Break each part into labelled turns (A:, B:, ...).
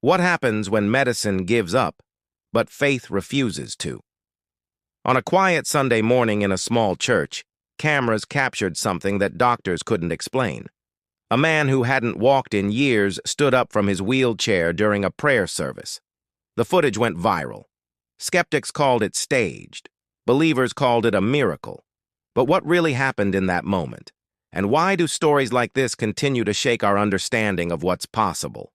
A: What happens when medicine gives up, but faith refuses to? On a quiet Sunday morning in a small church, cameras captured something that doctors couldn't explain. A man who hadn't walked in years stood up from his wheelchair during a prayer service. The footage went viral. Skeptics called it staged. Believers called it a miracle. But what really happened in that moment? And why do stories like this continue to shake our understanding of what's possible?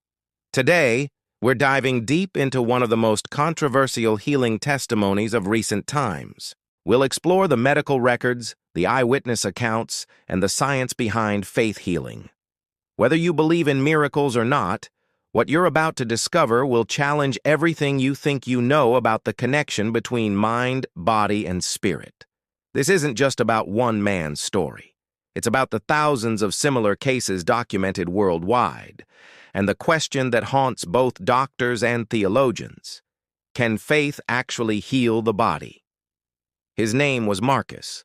A: Today, we're diving deep into one of the most controversial healing testimonies of recent times. We'll explore the medical records, the eyewitness accounts, and the science behind faith healing. Whether you believe in miracles or not, what you're about to discover will challenge everything you think you know about the connection between mind, body, and spirit. This isn't just about one man's story. It's about the thousands of similar cases documented worldwide, and the question that haunts both doctors and theologians: can faith actually heal the body? His name was Marcus.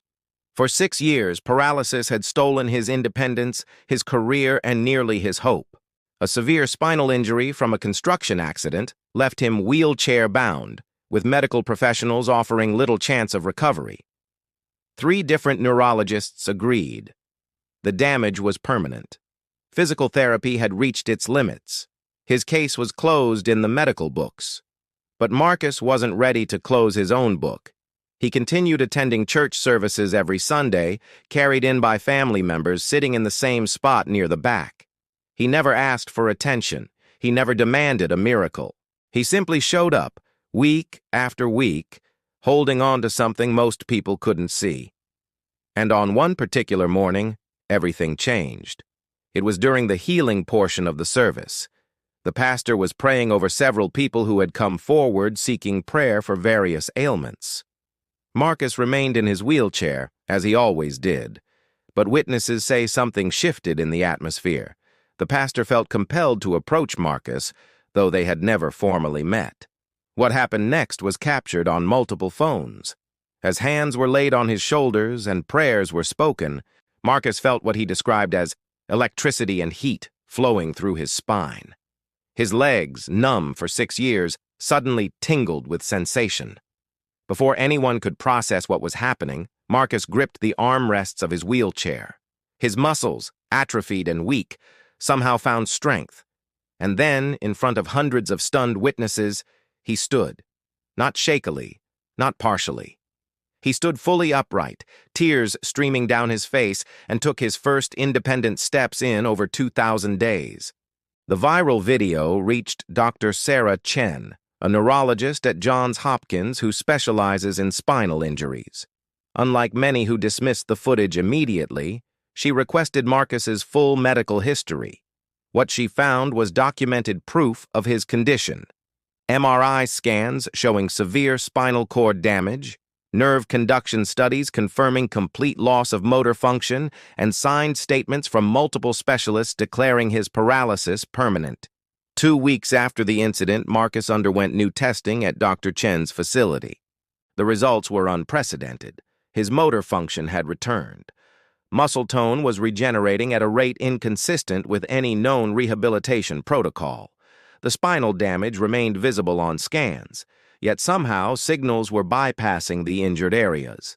A: For 6 years, paralysis had stolen his independence, his career, and nearly his hope. A severe spinal injury from a construction accident left him wheelchair-bound, with medical professionals offering little chance of recovery. 3 different neurologists agreed. The damage was permanent. Physical therapy had reached its limits. His case was closed in the medical books. But Marcus wasn't ready to close his own book. He continued attending church services every Sunday, carried in by family members sitting in the same spot near the back. He never asked for attention. He never demanded a miracle. He simply showed up, week after week, holding on to something most people couldn't see. And on one particular morning, everything changed. It was during the healing portion of the service. The pastor was praying over several people who had come forward seeking prayer for various ailments. Marcus remained in his wheelchair, as he always did, but witnesses say something shifted in the atmosphere. The pastor felt compelled to approach Marcus, though they had never formally met. What happened next was captured on multiple phones. As hands were laid on his shoulders and prayers were spoken, Marcus felt what he described as electricity and heat flowing through his spine. His legs, numb for 6 years, suddenly tingled with sensation. Before anyone could process what was happening, Marcus gripped the armrests of his wheelchair. His muscles, atrophied and weak, somehow found strength. And then, in front of hundreds of stunned witnesses, he stood. Not shakily, not partially. He stood fully upright, tears streaming down his face, and took his first independent steps in over 2,000 days. The viral video reached Dr. Sarah Chen, a neurologist at Johns Hopkins who specializes in spinal injuries. Unlike many who dismissed the footage immediately, she requested Marcus's full medical history. What she found was documented proof of his condition: MRI scans showing severe spinal cord damage, nerve conduction studies confirming complete loss of motor function, and signed statements from multiple specialists declaring his paralysis permanent. 2 weeks after the incident, Marcus underwent new testing at Dr. Chen's facility. The results were unprecedented. His motor function had returned. Muscle tone was regenerating at a rate inconsistent with any known rehabilitation protocol. The spinal damage remained visible on scans, yet somehow signals were bypassing the injured areas.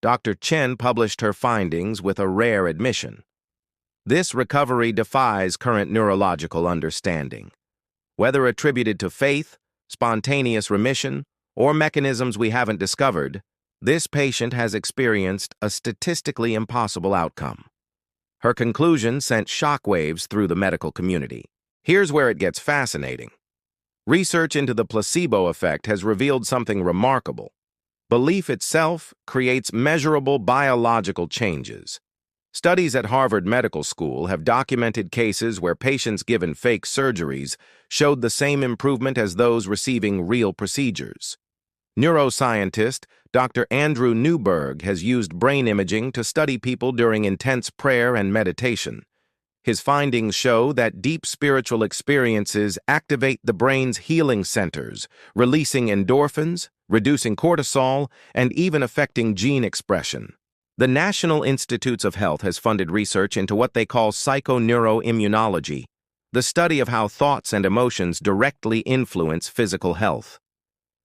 A: Dr. Chen published her findings with a rare admission. This recovery defies current neurological understanding. Whether attributed to faith, spontaneous remission, or mechanisms we haven't discovered, this patient has experienced a statistically impossible outcome. Her conclusion sent shockwaves through the medical community. Here's where it gets fascinating. Research into the placebo effect has revealed something remarkable. Belief itself creates measurable biological changes. Studies at Harvard Medical School have documented cases where patients given fake surgeries showed the same improvement as those receiving real procedures. Neuroscientist Dr. Andrew Newberg has used brain imaging to study people during intense prayer and meditation. His findings show that deep spiritual experiences activate the brain's healing centers, releasing endorphins, reducing cortisol, and even affecting gene expression. The National Institutes of Health has funded research into what they call psychoneuroimmunology. the study of how thoughts and emotions directly influence physical health.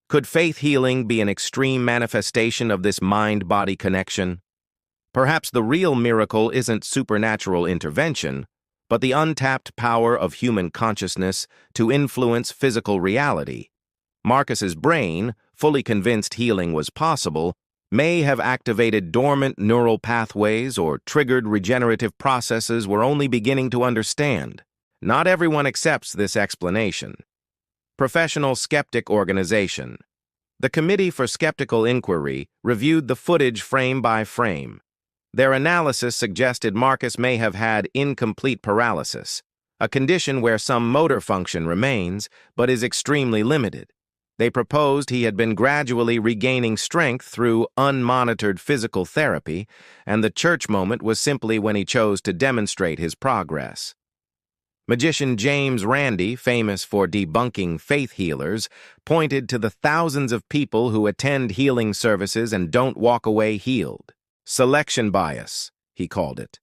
A: Could faith healing be an extreme manifestation of this mind-body connection? Perhaps the real miracle isn't supernatural intervention, but the untapped power of human consciousness to influence physical reality. Marcus's brain, fully convinced healing was possible, may have activated dormant neural pathways or triggered regenerative processes we're only beginning to understand. Not everyone accepts this explanation. Professional Skeptic Organization. The Committee for Skeptical Inquiry reviewed the footage frame by frame. Their analysis suggested Marcus may have had incomplete paralysis, a condition where some motor function remains but is extremely limited. They proposed he had been gradually regaining strength through unmonitored physical therapy, and the church moment was simply when he chose to demonstrate his progress. Magician James Randi, famous for debunking faith healers, pointed to the thousands of people who attend healing services and don't walk away healed. Selection bias, he called it.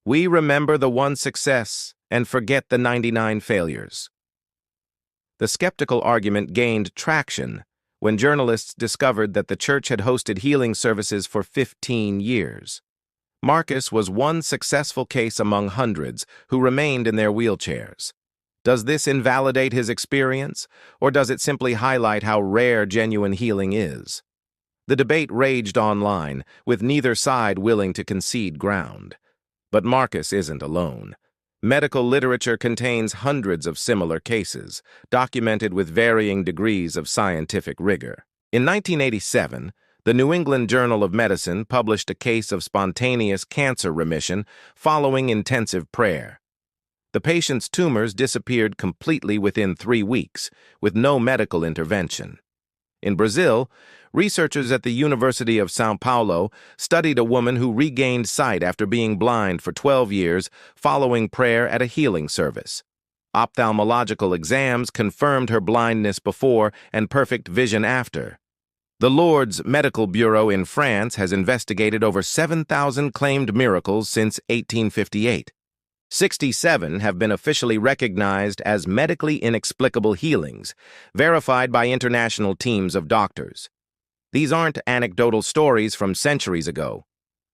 A: We remember the one success and forget the 99 failures. The skeptical argument gained traction when journalists discovered that the church had hosted healing services for 15 years. Marcus was one successful case among hundreds who remained in their wheelchairs. Does this invalidate his experience, or does it simply highlight how rare genuine healing is? The debate raged online, with neither side willing to concede ground. But Marcus isn't alone. Medical literature contains hundreds of similar cases, documented with varying degrees of scientific rigor. In 1987, the New England Journal of Medicine published a case of spontaneous cancer remission following intensive prayer. The patient's tumors disappeared completely within 3 weeks, with no medical intervention. In Brazil, researchers at the University of São Paulo studied a woman who regained sight after being blind for 12 years following prayer at a healing service. Ophthalmological exams confirmed her blindness before and perfect vision after. The Lourdes Medical Bureau in France has investigated over 7,000 claimed miracles since 1858. 67 have been officially recognized as medically inexplicable healings, verified by international teams of doctors. These aren't anecdotal stories from centuries ago.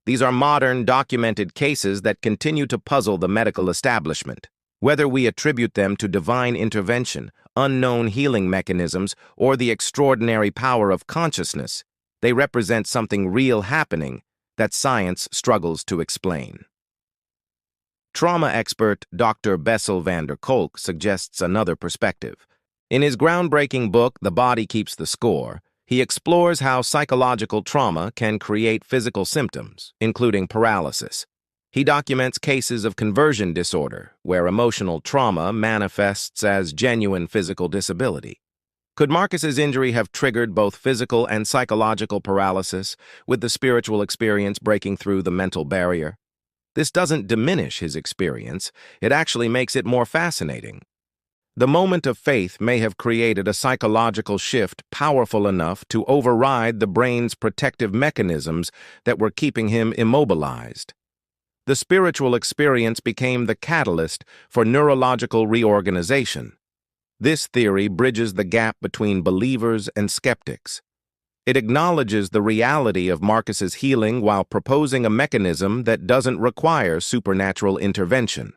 A: These are modern, documented cases that continue to puzzle the medical establishment. Whether we attribute them to divine intervention, unknown healing mechanisms, or the extraordinary power of consciousness, they represent something real happening that science struggles to explain. Trauma expert Dr. Bessel van der Kolk suggests another perspective. In his groundbreaking book, The Body Keeps the Score, he explores how psychological trauma can create physical symptoms, including paralysis. He documents cases of conversion disorder, where emotional trauma manifests as genuine physical disability. Could Marcus's injury have triggered both physical and psychological paralysis, with the spiritual experience breaking through the mental barrier? This doesn't diminish his experience, it actually makes it more fascinating. The moment of faith may have created a psychological shift powerful enough to override the brain's protective mechanisms that were keeping him immobilized. The spiritual experience became the catalyst for neurological reorganization. This theory bridges the gap between believers and skeptics. It acknowledges the reality of Marcus's healing while proposing a mechanism that doesn't require supernatural intervention.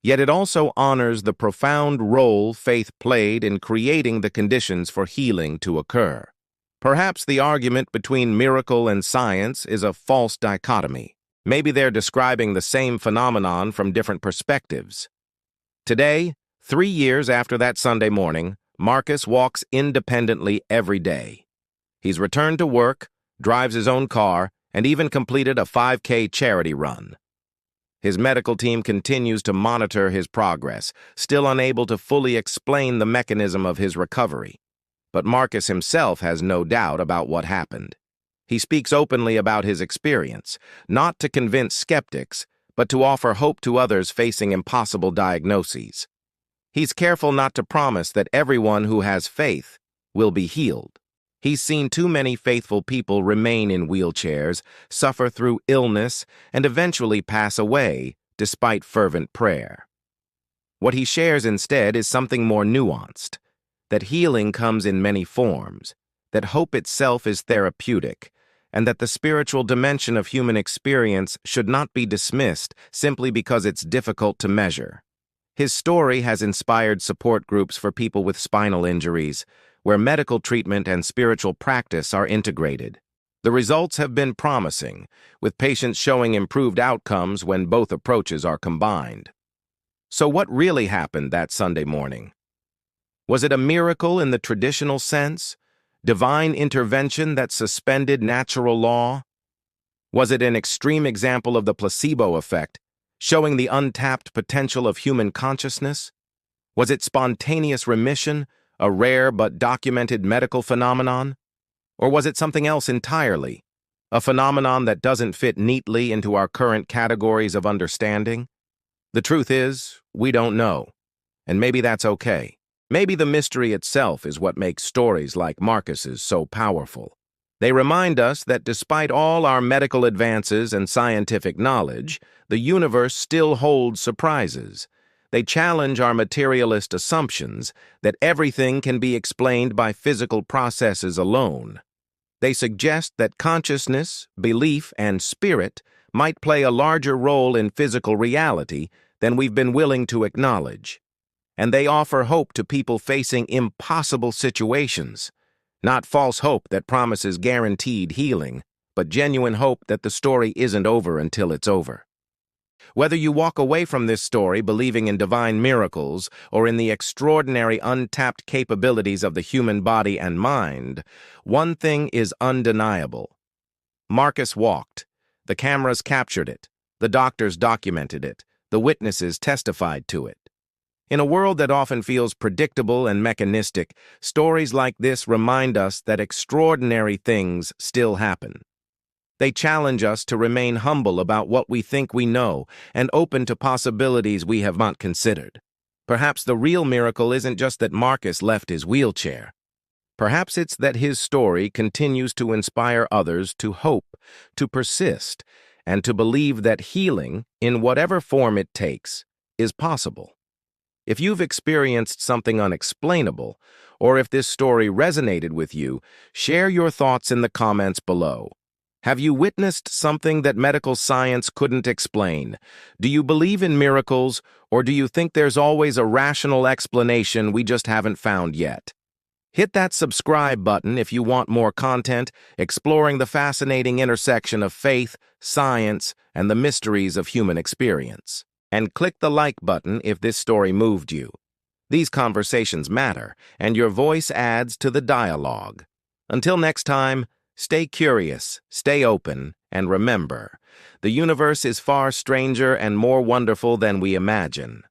A: Yet it also honors the profound role faith played in creating the conditions for healing to occur. Perhaps the argument between miracle and science is a false dichotomy. Maybe they're describing the same phenomenon from different perspectives. Today, 3 years after that Sunday morning, Marcus walks independently every day. He's returned to work, drives his own car, and even completed a 5K charity run. His medical team continues to monitor his progress, still unable to fully explain the mechanism of his recovery. But Marcus himself has no doubt about what happened. He speaks openly about his experience, not to convince skeptics, but to offer hope to others facing impossible diagnoses. He's careful not to promise that everyone who has faith will be healed. He's seen too many faithful people remain in wheelchairs, suffer through illness, and eventually pass away despite fervent prayer. What he shares instead is something more nuanced, that healing comes in many forms, that hope itself is therapeutic, and that the spiritual dimension of human experience should not be dismissed simply because it's difficult to measure. His story has inspired support groups for people with spinal injuries, where medical treatment and spiritual practice are integrated. The results have been promising, with patients showing improved outcomes when both approaches are combined. So what really happened that Sunday morning? Was it a miracle in the traditional sense? Divine intervention that suspended natural law? Was it an extreme example of the placebo effect, showing the untapped potential of human consciousness? Was it spontaneous remission, a rare but documented medical phenomenon? Or was it something else entirely, a phenomenon that doesn't fit neatly into our current categories of understanding? The truth is, we don't know, and maybe that's okay. Maybe the mystery itself is what makes stories like Marcus's so powerful. They remind us that despite all our medical advances and scientific knowledge, the universe still holds surprises. They challenge our materialist assumptions that everything can be explained by physical processes alone. They suggest that consciousness, belief, and spirit might play a larger role in physical reality than we've been willing to acknowledge. And they offer hope to people facing impossible situations. Not false hope that promises guaranteed healing, but genuine hope that the story isn't over until it's over. Whether you walk away from this story believing in divine miracles or in the extraordinary untapped capabilities of the human body and mind, one thing is undeniable. Marcus walked. The cameras captured it. The doctors documented it. The witnesses testified to it. In a world that often feels predictable and mechanistic, stories like this remind us that extraordinary things still happen. They challenge us to remain humble about what we think we know and open to possibilities we have not considered. Perhaps the real miracle isn't just that Marcus left his wheelchair. Perhaps it's that his story continues to inspire others to hope, to persist, and to believe that healing, in whatever form it takes, is possible. If you've experienced something unexplainable, or if this story resonated with you, share your thoughts in the comments below. Have you witnessed something that medical science couldn't explain? Do you believe in miracles, or do you think there's always a rational explanation we just haven't found yet? Hit that subscribe button if you want more content exploring the fascinating intersection of faith, science, and the mysteries of human experience. And click the like button if this story moved you. These conversations matter, and your voice adds to the dialogue. Until next time, stay curious, stay open, and remember, the universe is far stranger and more wonderful than we imagine.